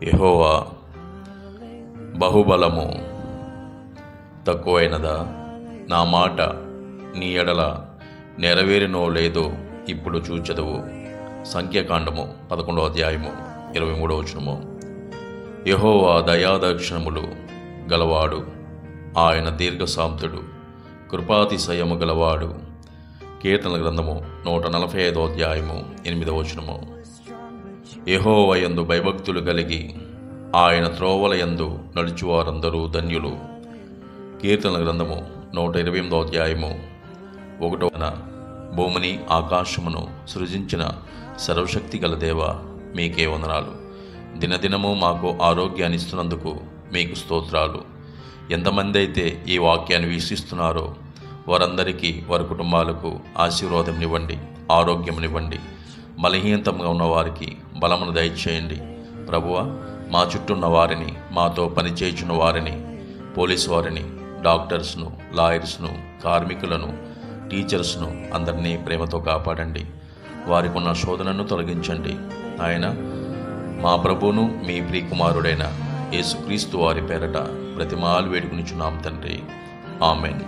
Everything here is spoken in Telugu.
యెహోవా బహుబలము తక్కువైనదా? నా మాట నీ ఎడల నెరవేరినో లేదో ఇప్పుడు చూచెదవు. సంఖ్యాకాండము 11వ అధ్యాయము 23వ వచనము. యెహోవా దయాదక్షిణములు గలవాడు, ఆయన దీర్ఘశాంతుడు, కృపాతిశయము గలవాడు. కీర్తనల గ్రంథము 145వ అధ్యాయము 8వ వచనము. యెహోవా యందు భయభక్తులు కలిగి ఆయన త్రోవల యందు నడుచువారందరూ ధన్యులు. కీర్తనల గ్రంథము 128వ అధ్యాయము 1వ. భూమిని ఆకాశమును సృజించిన సర్వశక్తి గల దేవ, మీకే వందనాలు. దినదినము మాకు ఆరోగ్యాన్ని ఇస్తున్నందుకు మీకు స్తోత్రాలు. ఎంతమంది అయితే ఈ వాక్యాన్ని వీక్షిస్తున్నారో వారందరికీ, వారి కుటుంబాలకు ఆశీర్వాదంనివ్వండి, ఆరోగ్యమునివ్వండి. బలహీనతంగా ఉన్న వారికి బలమును దయచేయండి. ప్రభువా, మా చుట్టూ ఉన్న వారిని, మాతో పనిచేయుచున్న వారిని, పోలీసు వారిని, డాక్టర్స్ను, లాయర్స్ను, కార్మికులను, టీచర్స్ను అందరినీ ప్రేమతో కాపాడండి. వారికి ఉన్న శోధనను తొలగించండి. ఆయన మా ప్రభువును మీ ప్రియకుమారుడైన యేసుక్రీస్తు వారి పేరట బ్రతిమాలు వేడుకునిచున్నాం తండ్రి. ఆమెన్.